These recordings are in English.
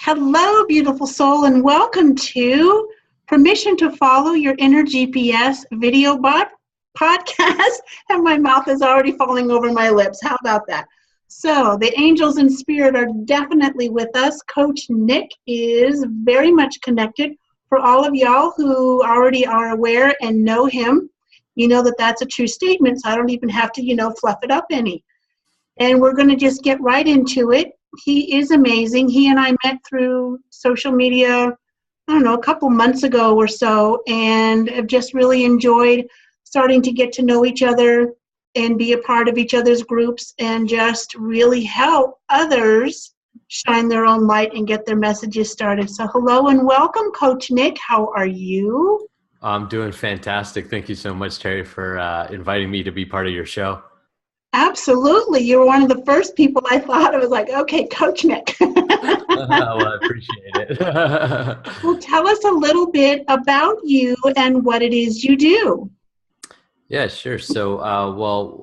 Hello, beautiful soul, and welcome to Permission to Follow Your Inner GPS video podcast. And my mouth is already falling over my lips. How about that? So the angels in spirit are definitely with us. Coach Nick is very much connected. For all of y'all who already are aware and know him, you know that that's a true statement, so I don't even have to, fluff it up any. And we're going to just get right into it. He is amazing. He and I met through social media, a couple months ago or so, and have just really enjoyed starting to get to know each other and be a part of each other's groups and just really help others shine their own light and get their messages started. So hello and welcome, Coach Nick. How are you? I'm doing fantastic. Thank you so much, Terry, for inviting me to be part of your show. Absolutely. You were one of the first people I thought. I was like, okay, Coach Nick. Well, I appreciate it. Well, tell us a little bit about you and what it is you do. Yeah, sure. So,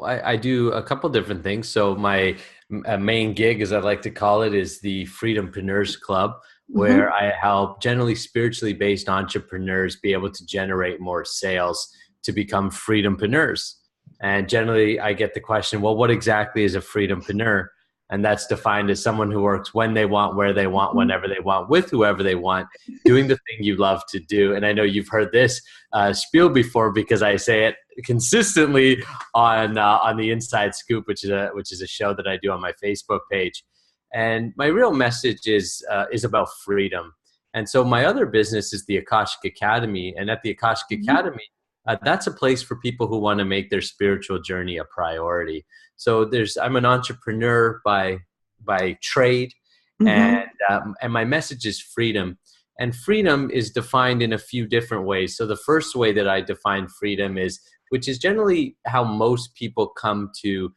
I do a couple different things. So my main gig, as I like to call it, is the Freedompreneurs Club, where I help generally spiritually based entrepreneurs be able to generate more sales to become freedompreneurs. And generally I get the question, well, what exactly is a freedompreneur? And that's defined as someone who works when they want, where they want, whenever they want, with whoever they want, doing the thing you love to do. And I know you've heard this spiel before because I say it consistently on the Inside Scoop, which is a show that I do on my Facebook page. And my real message is about freedom. And so my other business is the Akashic Academy. And at the Akashic Academy, that's a place for people who want to make their spiritual journey a priority. So I'm an entrepreneur by trade, and my message is freedom. And freedom is defined in a few different ways. So the first way that I define freedom which is generally how most people come to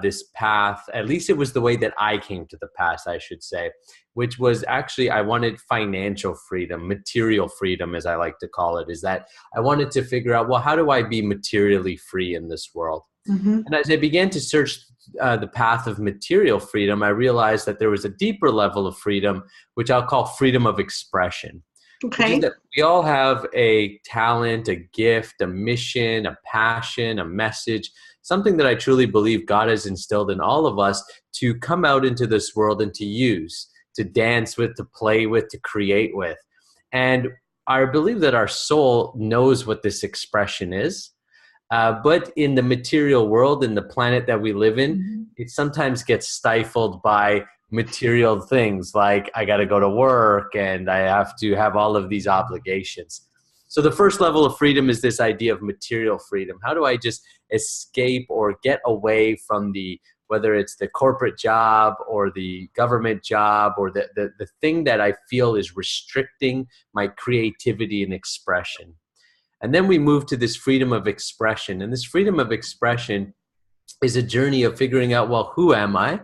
this path. At least it was the way that I came to the path, I should say, which was actually I wanted financial freedom, material freedom, as I like to call it, is that I wanted to figure out, well, how do I be materially free in this world? And as I began to search the path of material freedom, I realized that there was a deeper level of freedom, which I'll call freedom of expression. Okay. Which is that we all have a talent, a gift, a mission, a passion, a message, something that I truly believe God has instilled in all of us to come out into this world and to use, to dance with, to play with, to create with. And I believe that our soul knows what this expression is. But in the material world, in the planet that we live in, it sometimes gets stifled by material things like I got to go to work and I have to have all of these obligations. So the first level of freedom is this idea of material freedom. How do I just escape or get away from whether it's the corporate job or the government job or the thing that I feel is restricting my creativity and expression? And then we move to this freedom of expression. And this freedom of expression is a journey of figuring out, well, who am I?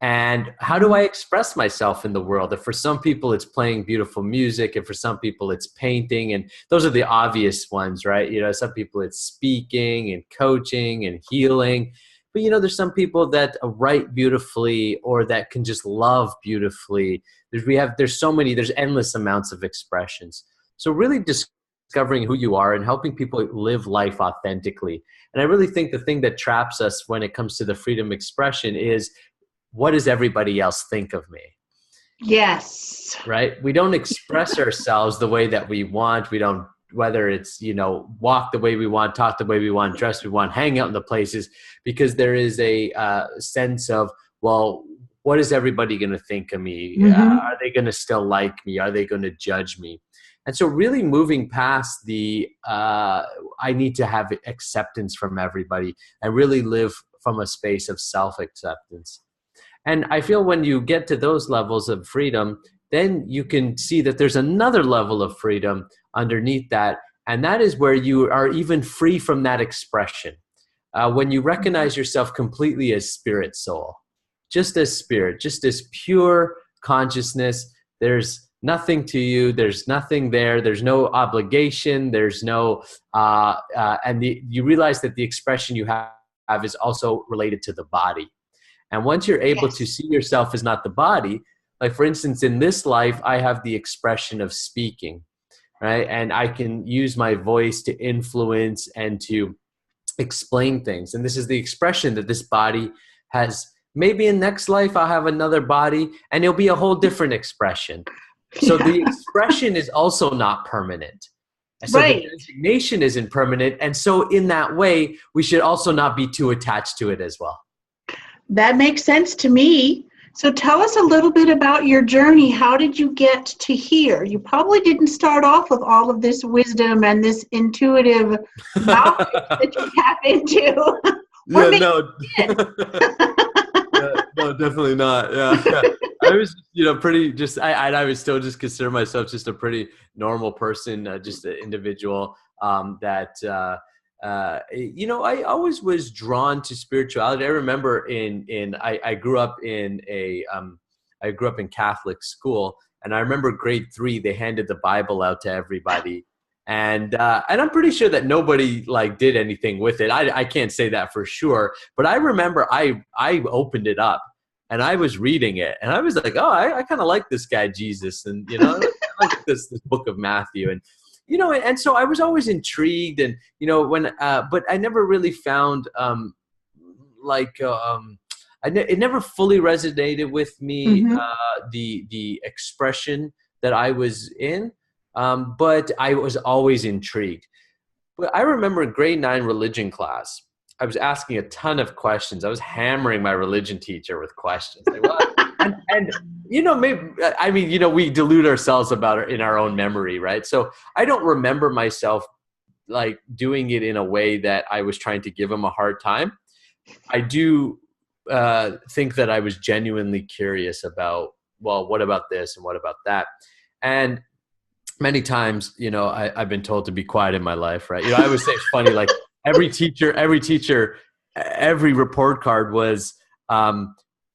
And how do I express myself in the world? If for some people it's playing beautiful music, and for some people it's painting, and those are the obvious ones, right? Some people it's speaking and coaching and healing. But there's some people that write beautifully or that can just love beautifully. There's endless amounts of expressions. So really discovering who you are and helping people live life authentically. And I really think the thing that traps us when it comes to the freedom expression is, what does everybody else think of me? Yes. Right? We don't express ourselves the way that we want. We don't, whether it's, walk the way we want, talk the way we want, dress we want, hang out in the places, because there is a sense of, well, what is everybody going to think of me? Are they going to still like me? Are they going to judge me? And so really moving past I need to have acceptance from everybody and really live from a space of self-acceptance. And I feel when you get to those levels of freedom, then you can see that there's another level of freedom underneath that. And that is where you are even free from that expression. When you recognize yourself completely as spirit soul, just as spirit, just as pure consciousness, there's nothing to you, there's nothing there, there's no obligation, there's no, you realize that the expression you have is also related to the body. And once you're able to see yourself as not the body, Like, for instance, in this life, I have the expression of speaking, right? And I can use my voice to influence and to explain things. And this is the expression that this body has. Maybe in next life, I'll have another body and it'll be a whole different expression. So the expression is also not permanent. And so the designation isn't permanent. And so in that way, we should also not be too attached to it as well. That makes sense to me. So tell us a little bit about your journey. How did you get to here? You probably didn't start off with all of this wisdom and this intuitive knowledge that you tap into. Yeah, no. Yeah, no, definitely not. Yeah. I was, pretty just, I would still just consider myself just a pretty normal person, just an individual that, I always was drawn to spirituality. I remember I grew up in Catholic school, and I remember grade 3, they handed the Bible out to everybody. And I'm pretty sure that nobody did anything with it. I can't say that for sure, but I remember I opened it up and I was reading it and I was like, oh, I kind of like this guy Jesus, and I like this book of Matthew, and and so I was always intrigued, and but I never really found it never fully resonated with me, the expression that I was in. But I was always intrigued. But I remember in grade 9 religion class, I was asking a ton of questions. I was hammering my religion teacher with questions. Like, what? and maybe, we delude ourselves about it in our own memory, right? So I don't remember myself doing it in a way that I was trying to give him a hard time. I do think that I was genuinely curious about, well, what about this and what about that? And many times, I've been told to be quiet in my life, right? I always say it's funny, every teacher, every report card was,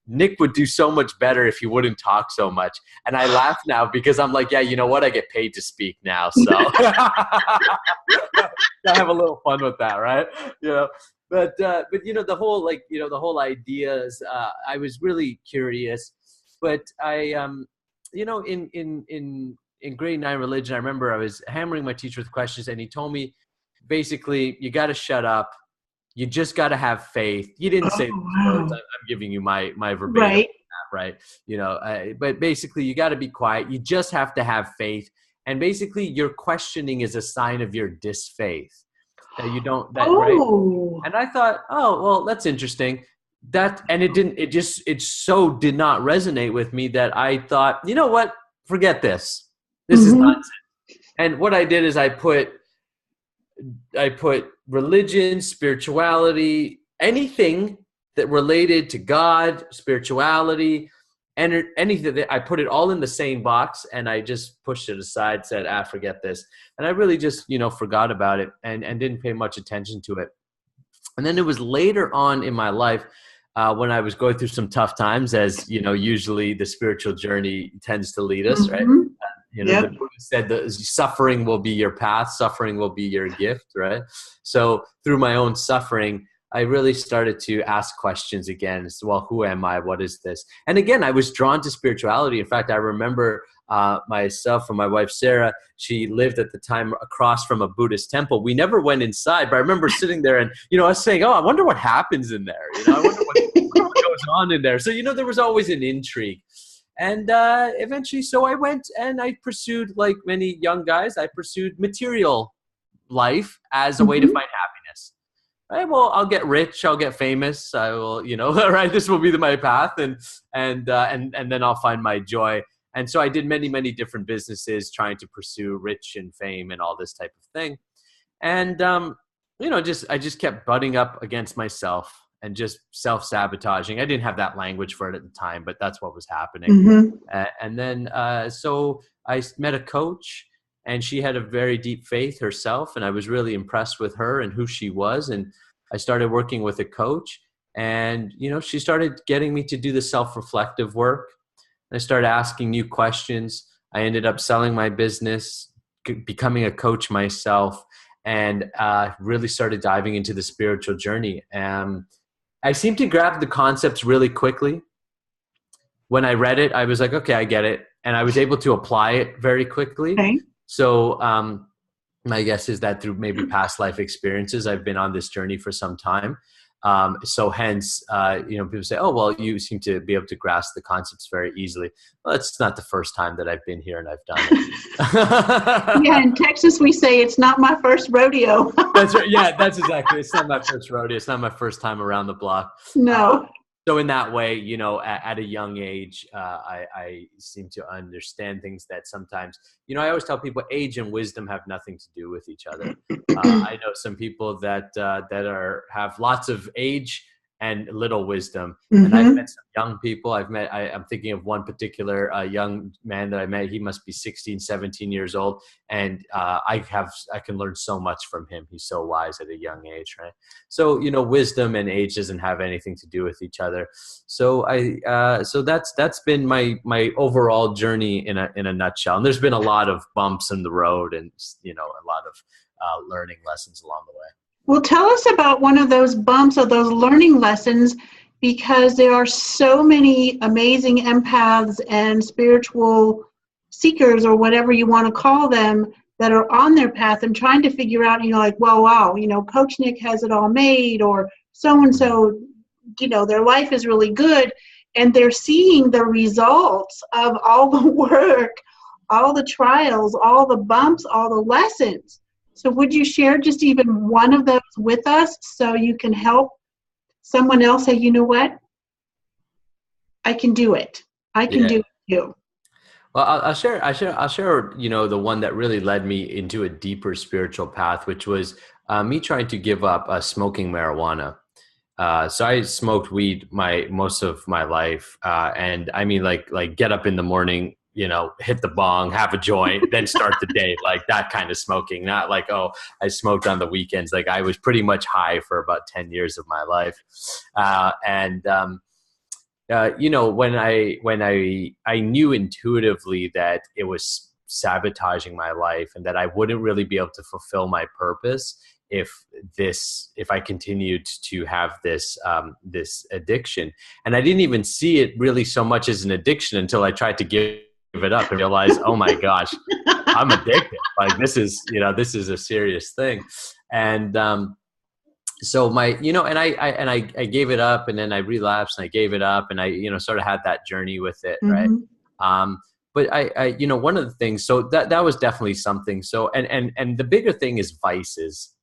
Nick would do so much better if he wouldn't talk so much. And I laugh now because I'm like, yeah, you know what? I get paid to speak now. So I have a little fun with that, right? But the whole idea is, I was really curious, but I, in grade 9 religion, I remember I was hammering my teacher with questions, and he told me, basically, you got to shut up. You just got to have faith. You didn't say those words. I'm giving you my verbatim, right? But basically, you got to be quiet. You just have to have faith. And basically, your questioning is a sign of your disfaith. That you don't, right? And I thought, oh, well, that's interesting. It so did not resonate with me that I thought, you know what? Forget this. This is nonsense. And what I did is I put religion, spirituality, anything that related to God, spirituality, and anything that I put it all in the same box, and I just pushed it aside, said, forget this. And I really just, forgot about it and didn't pay much attention to it. And then it was later on in my life, when I was going through some tough times, as usually the spiritual journey tends to lead us, right? The Buddha said that suffering will be your path, suffering will be your gift, right? So through my own suffering, I really started to ask questions again. So, well, who am I? What is this? And again, I was drawn to spirituality. In fact, I remember myself and my wife, Sarah, she lived at the time across from a Buddhist temple. We never went inside, but I remember sitting there and, us saying, oh, I wonder what happens in there. I wonder what goes on in there. So, there was always an intrigue. And eventually, so I went and I pursued, like many young guys, I pursued material life as a way to find happiness. Right? Well, I'll get rich, I'll get famous, I will, right? This will be my path, and then I'll find my joy. And so I did many, many different businesses trying to pursue rich and fame and all this type of thing. And I just kept butting up against myself and just self-sabotaging. I didn't have that language for it at the time, but that's what was happening. And then, so I met a coach, and she had a very deep faith herself, and I was really impressed with her and who she was. And I started working with a coach, and, she started getting me to do the self-reflective work. I started asking new questions. I ended up selling my business, becoming a coach myself, and really started diving into the spiritual journey. I seemed to grab the concepts really quickly. when I read it, I was like, okay, I get it. And I was able to apply it very quickly. Okay. So my guess is that through maybe past life experiences, I've been on this journey for some time. So hence, people say, oh, well, you seem to be able to grasp the concepts very easily. Well, it's not the first time that I've been here and I've done it. Yeah, in Texas, we say it's not my first rodeo. That's right. Yeah, that's exactly. It's not my first rodeo. It's not my first time around the block. No. So in that way, at a young age, I seem to understand things that sometimes, I always tell people age and wisdom have nothing to do with each other. I know some people that have lots of age and little wisdom. Mm-hmm. And I've met some young people. I'm thinking of one particular young man that I met. He must be 16, 17 years old. And I can learn so much from him. He's so wise at a young age, right? So, wisdom and age doesn't have anything to do with each other. So so that's been my overall journey in a nutshell. And there's been a lot of bumps in the road and, a lot of learning lessons along the way. Well, tell us about one of those bumps or those learning lessons, because there are so many amazing empaths and spiritual seekers, or whatever you want to call them, that are on their path and trying to figure out, like, well, wow, Coach Nick has it all made, or so-and-so, their life is really good, and they're seeing the results of all the work, all the trials, all the bumps, all the lessons. So would you share just even one of those with us so you can help someone else say, you know what? I can do it. I can do it too. Well, I'll share, the one that really led me into a deeper spiritual path, which was me trying to give up smoking marijuana. So I smoked weed most of my life. And I mean, like get up in the morning, hit the bong, have a joint, then start the day, like that kind of smoking, not like, oh, I smoked on the weekends. Like I was pretty much high for about 10 years of my life. When I knew intuitively that it was sabotaging my life and that I wouldn't really be able to fulfill my purpose if I continued to have this addiction. And I didn't even see it really so much as an addiction until I tried to give it up and realize, oh my gosh, I'm addicted. Like this is a serious thing. And so I gave it up, and then I relapsed and I gave it up, and I sort of had that journey with it. Mm-hmm. Right. But I one of the things, so that was definitely something. So, and the bigger thing is vices.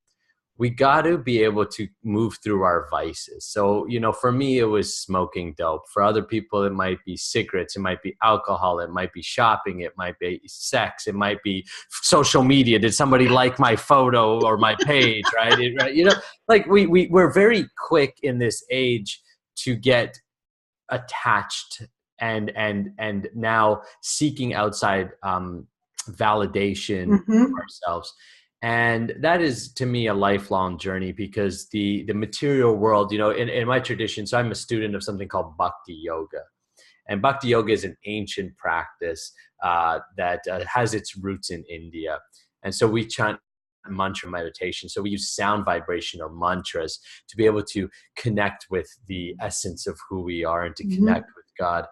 We got to be able to move through our vices. So, for me, it was smoking dope. For other people, it might be cigarettes. It might be alcohol. It might be shopping. It might be sex. It might be social media. Did somebody like my photo or my page, right? Like we're very quick in this age to get attached and now seeking outside validation Mm-hmm. for ourselves. And that is, to me, a lifelong journey, because the material world, in my tradition, so I'm a student of something called Bhakti Yoga. And Bhakti Yoga is an ancient practice that has its roots in India. And so we chant mantra meditation. So we use sound vibration or mantras to be able to connect with the essence of who we are and to Mm-hmm. connect with God.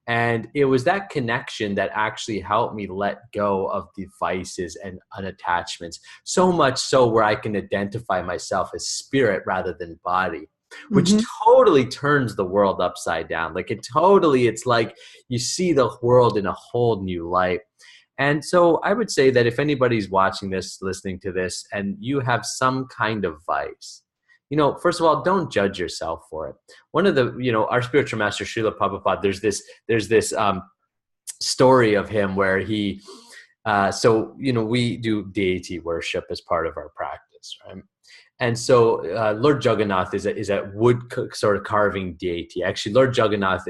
And it was that connection that actually helped me let go of devices and unattachments, so much so where I can identify myself as spirit rather than body, which Mm-hmm. totally turns the world upside down. Like it's like you see the world in a whole new light. And so I would say that if anybody's watching this, listening to this, and you have some kind of vice, first of all, don't judge yourself for it. One of the, our spiritual master, Srila Prabhupada, there's this story of him where he, we do deity worship as part of our practice, right? And so Lord Jagannath is a wood sort of carving deity. Actually, Lord Jagannath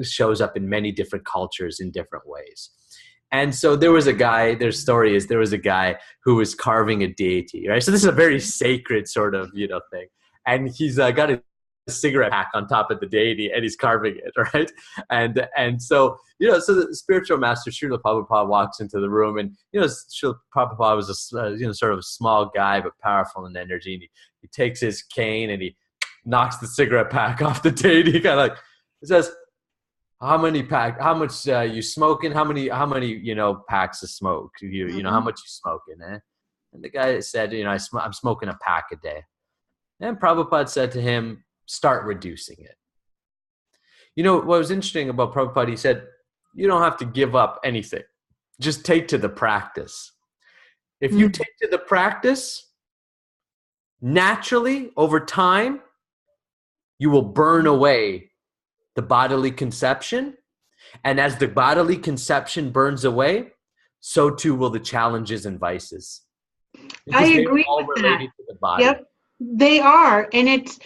shows up in many different cultures in different ways. And so there was a guy who was carving a deity, right? So this is a very sacred sort of, thing. And he's got a cigarette pack on top of the deity and he's carving it, right? And so, so the spiritual master, Srila Prabhupada, walks into the room, and, Srila Prabhupada was a, sort of a small guy, but powerful in energy. And he takes his cane and he knocks the cigarette pack off the deity. He kind of like, he says, how much you smoking? How many, packs of smoke? How much you smoking, eh? And the guy said, I'm smoking a pack a day. And Prabhupada said to him, start reducing it. What was interesting about Prabhupada, he said, you don't have to give up anything. Just take to the practice. If you take to the practice, naturally, over time, you will burn away the bodily conception. And as the bodily conception burns away, so too will the challenges and vices. Because I they're agree all with related that. to the body. Yep, they are. And it's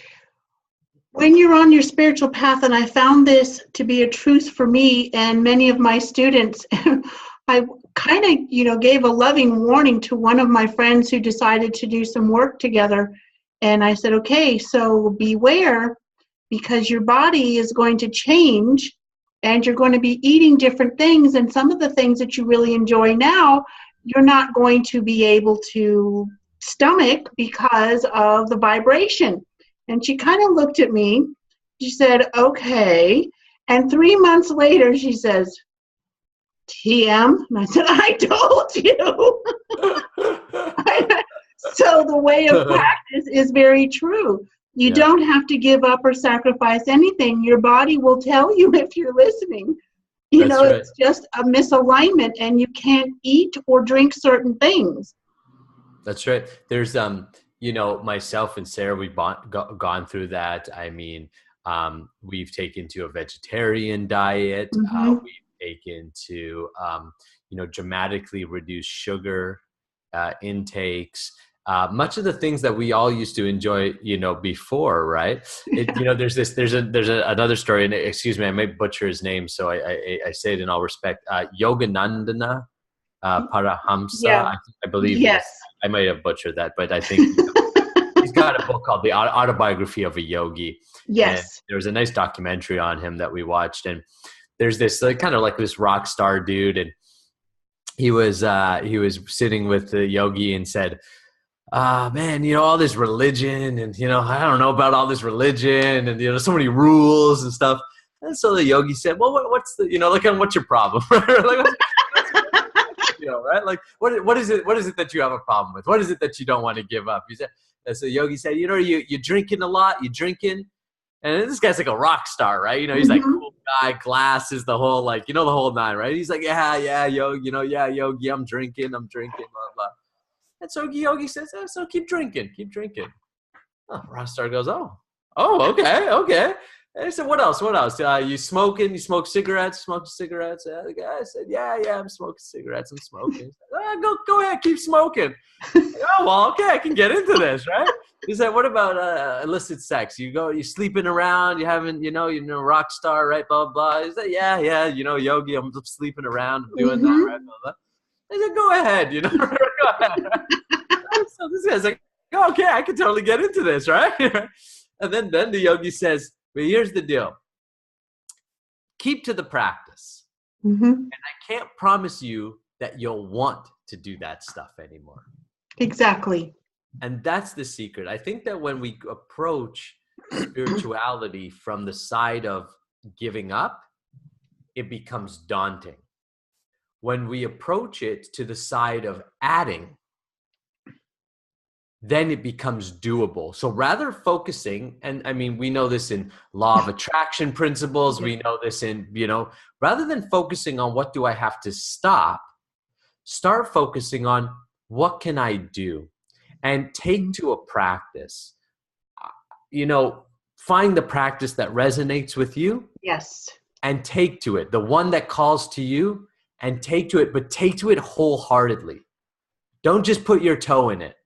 when you're on your spiritual path, and I found this to be a truth for me and many of my students, I kind of, gave a loving warning to one of my friends who decided to do some work together. And I said, okay, so beware, because your body is going to change and you're going to be eating different things. And some of the things that you really enjoy now, you're not going to be able to stomach because of the vibration. And she kind of looked at me. She said, okay. And 3 months later, she says, TM? And I said, I told you. So the way of practice is very true. You don't have to give up or sacrifice anything. Your body will tell you if you're listening. Right. It's just a misalignment and you can't eat or drink certain things. That's right. There's, myself and Sarah, we've gone through that. I mean, we've taken to a vegetarian diet. We've taken to, dramatically reduce sugar intakes. Much of the things that we all used to enjoy, before, right? There's another story, and excuse me, I may butcher his name, so I say it in all respect. Yogananda, Parahamsa, Yeah. I believe. Yes. I might have butchered that, but I think he's got a book called The Autobiography of a Yogi. Yes. And there was a nice documentary on him that we watched, and there's this kind of like this rock star dude, and he was sitting with the yogi and said, man, all this religion, and I don't know about all this religion, and so many rules and stuff. And so the yogi said, well, what's the, what's your problem? Like, right? Like, what is it that you have a problem with? What is it that you don't want to give up? He said, so Yogi said, you're drinking a lot, and this guy's like a rock star, right? He's like cool guy, glasses, the whole, the whole nine, right? He's like, yeah, Yogi, Yogi, I'm drinking, blah, blah. And so Yogi says, so keep drinking. Oh, rock star goes, oh, okay. And I said, what else? You smoking? You smoke cigarettes? The guy said, yeah, I'm smoking cigarettes. I'm smoking. Said, go ahead, keep smoking. Oh, well, okay, I can get into this, right? He said, what about illicit sex? You sleeping around, you haven't, you're a rock star, right? Blah, blah. He said, yeah, Yogi, I'm sleeping around, I'm doing that, right? Blah, blah. I said, go ahead, go ahead. So this guy's like, okay, I can totally get into this, right? And then the yogi says, but here's the deal. Keep to the practice. And I can't promise you that you'll want to do that stuff anymore. Exactly. And that's the secret. I think that when we approach spirituality from the side of giving up, it becomes daunting. When we approach it to the side of adding, then it becomes doable. So rather focusing, and I mean, we know this in law of attraction principles, we know this in, rather than focusing on what do I have to stop, start focusing on what can I do, and take to a practice. Find the practice that resonates with you. Yes. And take to it. The one that calls to you, and take to it, but take to it wholeheartedly. Don't just put your toe in it.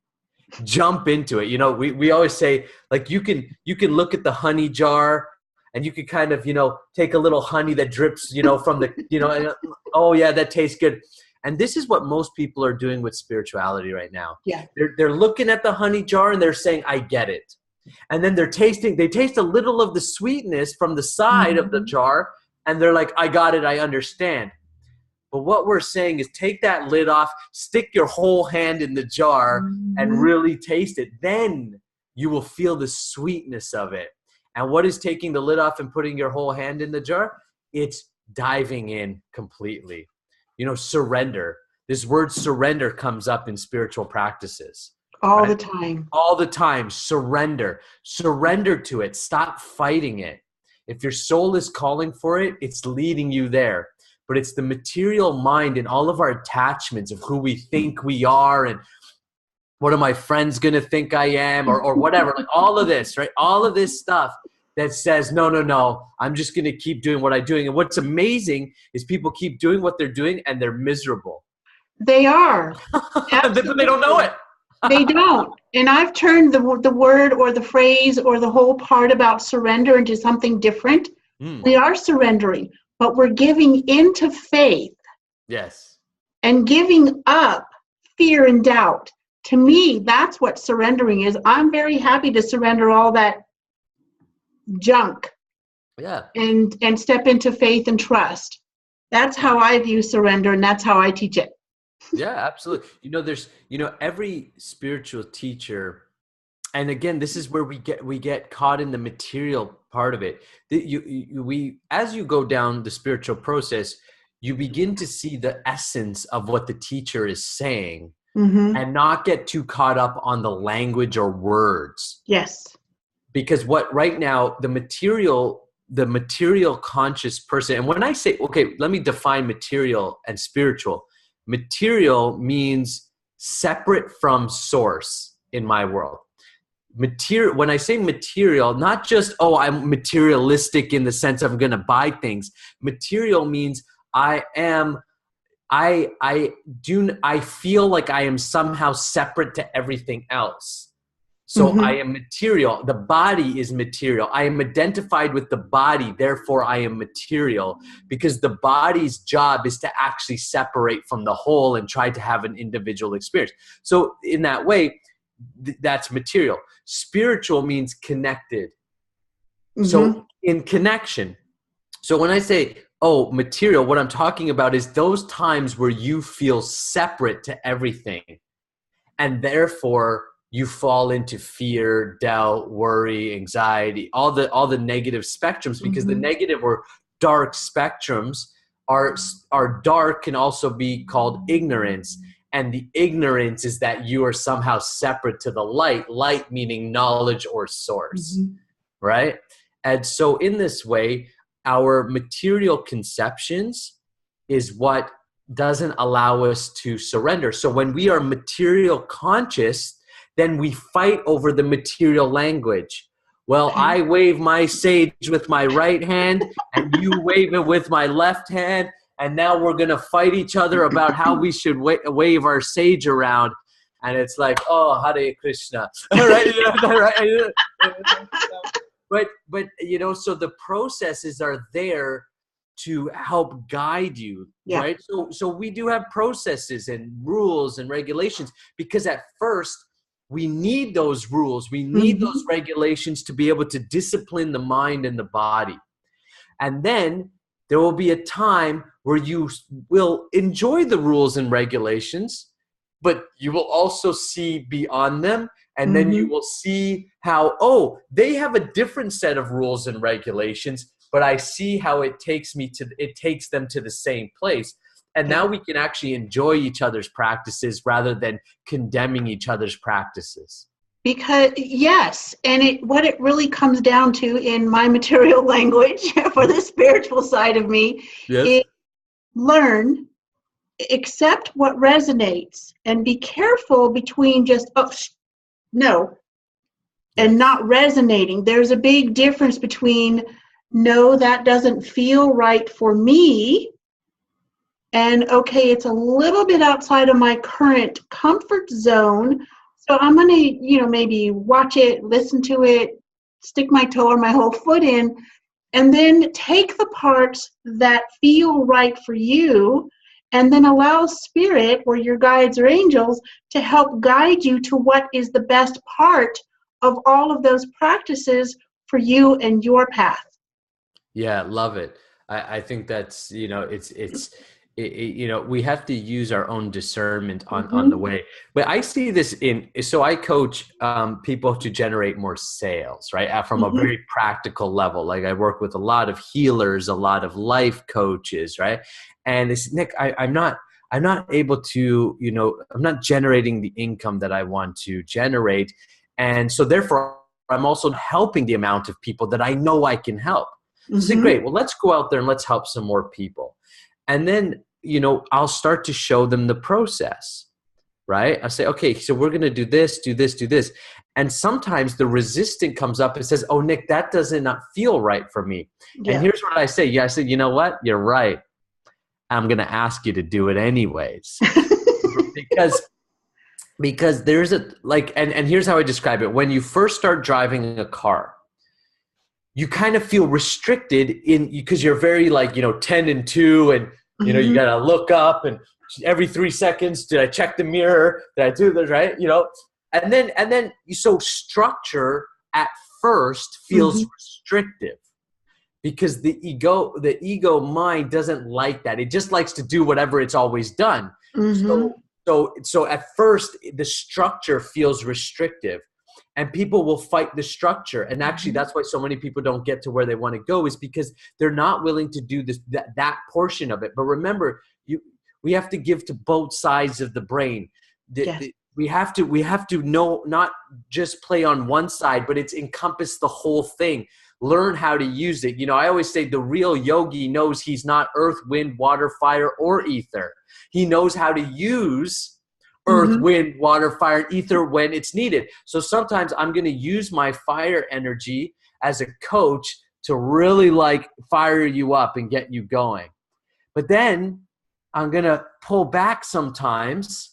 Jump into it. We always say, like, you can look at the honey jar and you can kind of, take a little honey that drips, from the, oh yeah, that tastes good. And this is what most people are doing with spirituality right now. Yeah. They're looking at the honey jar and they're saying, I get it. And then they taste a little of the sweetness from the side of the jar. And they're like, I got it. I understand. But what we're saying is take that lid off, stick your whole hand in the jar and really taste it. Then you will feel the sweetness of it. And what is taking the lid off and putting your whole hand in the jar? it's diving in completely. Surrender. This word surrender comes up in spiritual practices. All Right? the time. All the time. Surrender. Surrender to it. Stop fighting it. If your soul is calling for it, it's leading you there. But it's the material mind and all of our attachments of who we think we are and what are my friends going to think I am or whatever. Like all of this, right? All of this stuff that says, no, I'm just going to keep doing what I'm doing. And what's amazing is people keep doing what they're doing and they're miserable. They are. But they don't know it. They don't. And I've turned the word or the phrase or the whole part about surrender into something different. We are surrendering, but we're giving into faith. Yes. And giving up fear and doubt. To me, that's what surrendering is. I'm very happy to surrender all that junk. Yeah. And step into faith and trust. That's how I view surrender, and that's how I teach it. Yeah, absolutely. There's, every spiritual teacher, and again, this is where we get caught in the material part of it. As you go down the spiritual process, you begin to see the essence of what the teacher is saying, and not get too caught up on the language or words. Yes. Because right now, the material conscious person, and when I say, okay, let me define material and spiritual. Material means separate from source in my world. When I say material, not just, I'm materialistic in the sense of I'm going to buy things. Material means I feel like I am somehow separate to everything else. So I am material. The body is material. I am identified with the body. Therefore, I am material because the body's job is to actually separate from the whole and try to have an individual experience. So in that way, that's material. Spiritual means connected. So in connection. So when I say, material, what I'm talking about is those times where you feel separate to everything. And therefore, you fall into fear, doubt, worry, anxiety, all the negative spectrums, because the negative or dark spectrums are dark, can also be called ignorance. And the ignorance is that you are somehow separate to the light meaning knowledge or source, right? And so in this way, our material conceptions is what doesn't allow us to surrender. So when we are material conscious, then we fight over the material language. Well, I wave my sage with my right hand and you wave it with my left hand. And now we're going to fight each other about how we should wave our sage around. And it's like, Hare Krishna. Right? But so the processes are there to help guide you, right? So we do have processes and rules and regulations, because at first, we need those rules. We need those regulations to be able to discipline the mind and the body. And then there will be a time where you will enjoy the rules and regulations, but you will also see beyond them. And then you will see how, they have a different set of rules and regulations, but I see how it takes them to the same place. And now we can actually enjoy each other's practices rather than condemning each other's practices. Because, yes, and what it really comes down to in my material language for the spiritual side of me is learn, accept what resonates, and be careful between just, no, and not resonating. There's a big difference between, no, that doesn't feel right for me, and okay, it's a little bit outside of my current comfort zone, so I'm going to, maybe watch it, listen to it, stick my toe or my whole foot in, and then take the parts that feel right for you, and then allow spirit or your guides or angels to help guide you to what is the best part of all of those practices for you and your path. Yeah, love it. I think that's, we have to use our own discernment on the Mm-hmm. way. But I see this so I coach people to generate more sales, right? From a Mm-hmm. very practical level. Like I work with a lot of healers, a lot of life coaches, right? And it's Nick, I'm not able to, I'm not generating the income that I want to generate. And so therefore I'm also helping the amount of people that I know I can help. So I say, Mm-hmm. great, well, let's go out there and let's help some more people. And then, I'll start to show them the process, right? I say, okay, so we're going to do this, do this, do this. And sometimes the resistant comes up and says, oh, Nick, that does not feel right for me. And Yeah. here's what I say. Yeah, I said, you know what? You're right. I'm going to ask you to do it anyways. because there's and here's how I describe it. When you first start driving a car, you kind of feel restricted because you're very 10 and 2 and you Mm-hmm. got to look up and every 3 seconds, did I check the mirror? Did I do this right? And then so structure at first feels Mm-hmm. restrictive because the ego mind doesn't like that. It just likes to do whatever it's always done. Mm-hmm. So at first the structure feels restrictive and people will fight the structure. And actually Mm-hmm. that's why so many people don't get to where they want to go, is because they're not willing to do that portion of it. But remember, we have to give to both sides of the brain. Yes. We have to know, not just play on one side, but it's encompass the whole thing. Learn how to use it. I always say the real yogi knows he's not earth, wind, water, fire, or ether. He knows how to use earth, Mm-hmm. wind, water, fire, and ether when it's needed. So sometimes I'm going to use my fire energy as a coach to really fire you up and get you going. But then I'm going to pull back sometimes,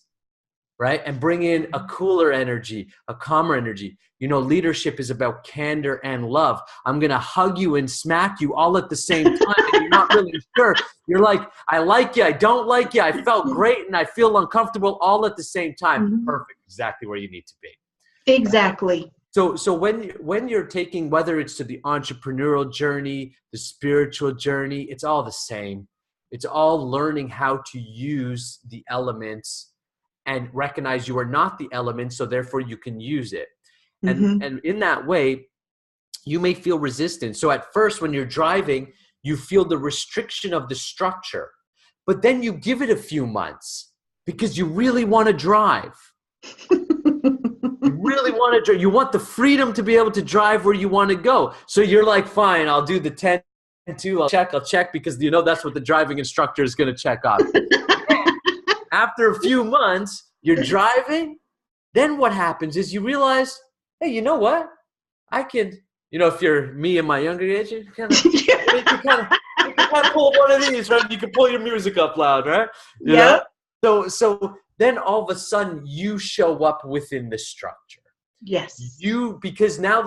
right? And bring in a cooler energy, a calmer energy. Leadership is about candor and love. I'm going to hug you and smack you all at the same time. And you're not really sure. You're like, I like you. I don't like you. I felt great and I feel uncomfortable all at the same time. Mm-hmm. Perfect. Exactly where you need to be. Exactly. So when you're taking, whether it's to the entrepreneurial journey, the spiritual journey, it's all the same. It's all learning how to use the elements and recognize you are not the element, so therefore you can use it. Mm-hmm. And in that way, you may feel resistance. So at first, when you're driving, you feel the restriction of the structure, but then you give it a few months because you really want to drive. You really want to drive. You want the freedom to be able to drive where you want to go. So you're like, fine, I'll do the 10 and 2. I'll check because that's what the driving instructor is going to check off. After a few months, you're driving. Then what happens is you realize, hey, you know what? I can, if you're me in my younger age, you can kind of pull one of these, right? You can pull your music up loud, right? Yep. So then all of a sudden you show up within the structure. Yes. Because now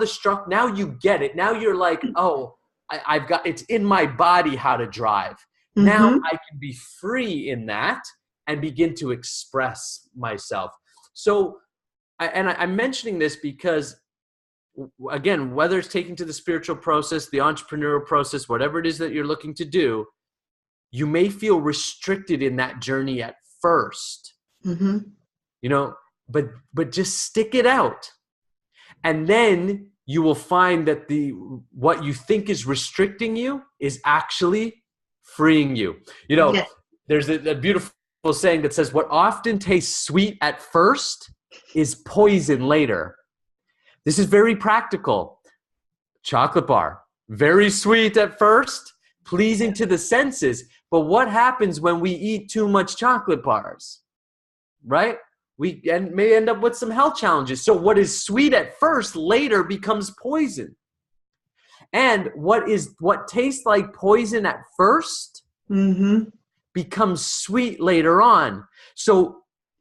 now you get it. Now you're like, oh, I've got, it's in my body how to drive. Mm-hmm. Now I can be free in that and begin to express myself. So, I'm mentioning this because, again, whether it's taking to the spiritual process, the entrepreneurial process, whatever it is that you're looking to do, you may feel restricted in that journey at first, Mm-hmm. but just stick it out. And then you will find that what you think is restricting you is actually freeing you. Yes. There's a beautiful saying that says, what often tastes sweet at first is poison later. This is very practical. Chocolate bar, very sweet at first, pleasing to the senses. But what happens when we eat too much chocolate bars, right? We may end up with some health challenges. So what is sweet at first later becomes poison. And what tastes like poison at first Mm-hmm. becomes sweet later on. So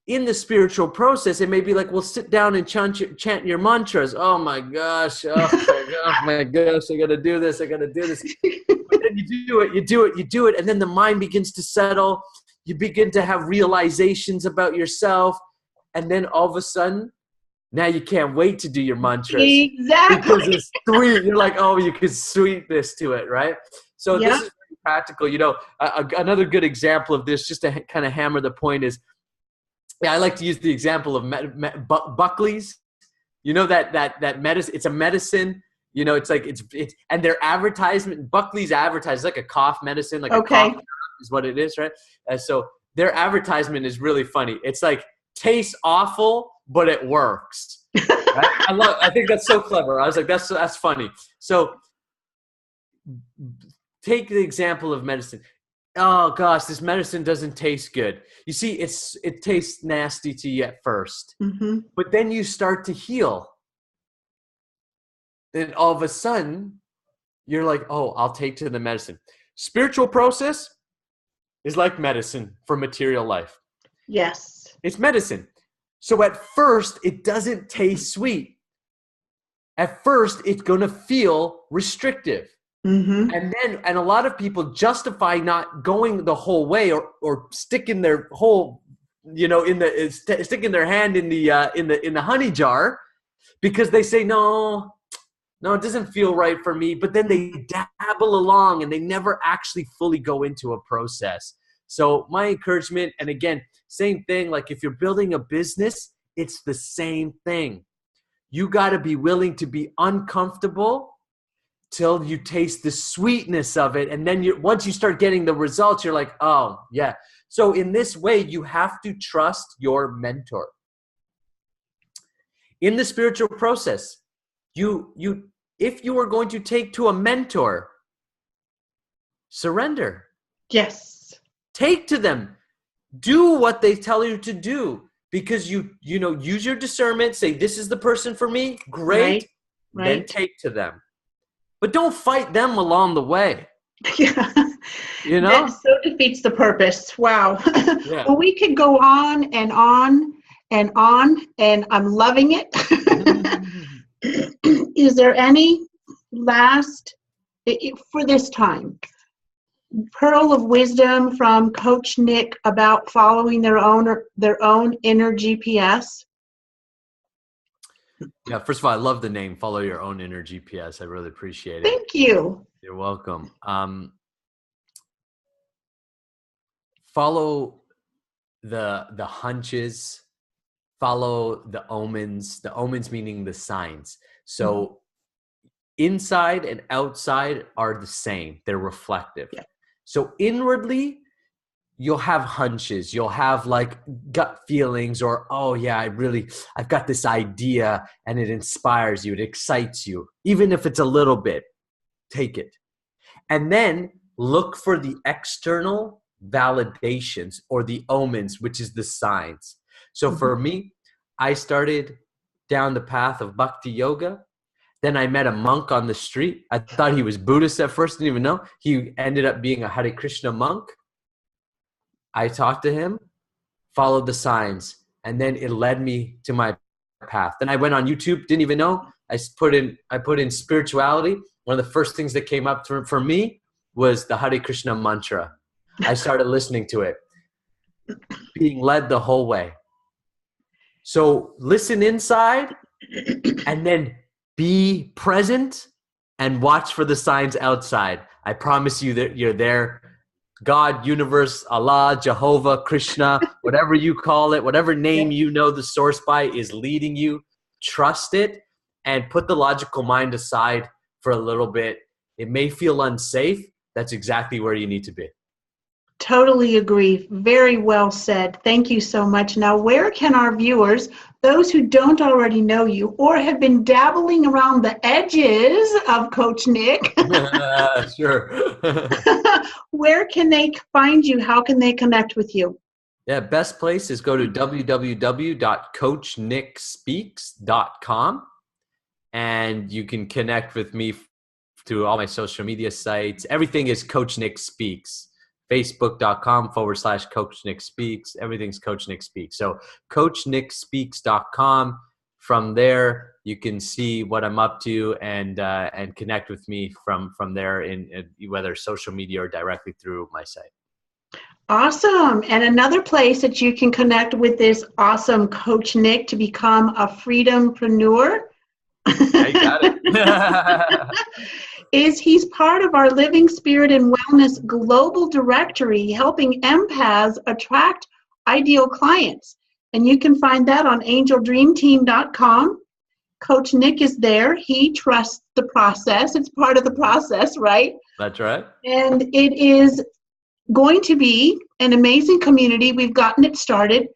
in the spiritual process, it may be like, well, sit down and chant your mantras. Oh my gosh, oh my gosh, I gotta do this. But then you do it, and then the mind begins to settle. You begin to have realizations about yourself, and then all of a sudden, now you can't wait to do your mantras. Exactly. Because it's sweet. You're like, oh, you could sweet this to it, right? So Yep. This is very practical. Another good example of this, just to kind of hammer the point, is I like to use the example of Buckley's. That medicine. It's a medicine. It's like it's and their advertisement. Buckley's advertised like a cough medicine, like a cough syrup is what it is, right? So their advertisement is really funny. It's like tastes awful, but it works. Right? I think that's so clever. I was like, that's funny. So take the example of medicine. Oh gosh, this medicine doesn't taste good. You see, it tastes nasty to you at first, but then you start to heal. Then all of a sudden, you're like, oh, I'll take to the medicine. Spiritual process is like medicine for material life. Yes. It's medicine. So at first, it doesn't taste sweet. At first, it's going to feel restrictive. And a lot of people justify not going the whole way or sticking their whole, sticking their hand in the honey jar, because they say, no, it doesn't feel right for me. But then they dabble along and they never actually fully go into a process. So my encouragement, and again, same thing, like if you're building a business, it's the same thing. You got to be willing to be uncomfortable till you taste the sweetness of it. And then once you start getting the results, you're like, oh, yeah. So in this way, you have to trust your mentor. In the spiritual process, if you are going to take to a mentor, surrender. Yes. Take to them. Do what they tell you to do, because use your discernment. Say, this is the person for me. Great. Right. Then take to them. But don't fight them along the way. Yeah. That so defeats the purpose. Wow. Yeah. Well, we could go on and on and on, and I'm loving it. Is there any last, for this time, pearl of wisdom from Coach Nick about following their own inner GPS? Yeah, first of all, I love the name, Follow Your Own Inner GPS. I really appreciate it. Thank you. You're welcome. Follow the hunches, follow the omens meaning the signs. So inside and outside are the same. They're reflective. Yeah. So inwardly, you'll have hunches, you'll have like gut feelings, or, oh yeah, I've got this idea, and it inspires you, it excites you. Even if it's a little bit, take it. And then look for the external validations, or the omens, which is the signs. So for me, I started down the path of bhakti yoga. Then I met a monk on the street. I thought he was Buddhist at first, didn't even know. He ended up being a Hare Krishna monk. I talked to him, followed the signs, and then it led me to my path. Then I went on YouTube, didn't even know. I put in spirituality. One of the first things that came up for me was the Hare Krishna mantra. I started listening to it, being led the whole way. So listen inside, and then be present and watch for the signs outside. I promise you that you're there. God, universe, Allah, Jehovah, Krishna, whatever you call it, whatever name you know the source by, is leading you. Trust it and put the logical mind aside for a little bit. It may feel unsafe. That's exactly where you need to be. Totally agree. Very well said. Thank you so much. Now, where can our viewers, those who don't already know you or have been dabbling around the edges of Coach Nick, sure. Where can they find you? How can they connect with you? Yeah, best place is go to www.coachnickspeaks.com, and you can connect with me through all my social media sites. Everything is Coach Nick Speaks. Facebook.com/Coach Nick Speaks. Everything's Coach Nick Speaks. So CoachNickSpeaks.com. From there, you can see what I'm up to and connect with me from there in whether social media or directly through my site. Awesome. And another place that you can connect with this awesome Coach Nick to become a freedompreneur. I got it. is he's part of our Living Spirit and Wellness Global Directory, helping empaths attract ideal clients. And you can find that on angeldreamteam.com. Coach Nick is there. He trusts the process. It's part of the process, right? That's right. And it is going to be an amazing community. We've gotten it started.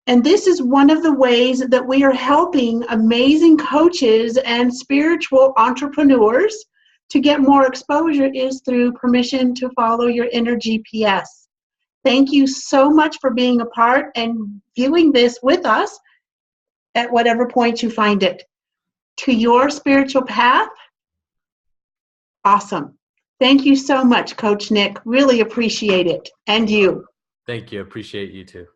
And this is one of the ways that we are helping amazing coaches and spiritual entrepreneurs to get more exposure is through permission to follow your inner GPS. Thank you so much for being a part and viewing this with us at whatever point you find it. To your spiritual path, awesome. Thank you so much, Coach Nick. Really appreciate it. And you. Thank you. Appreciate you too.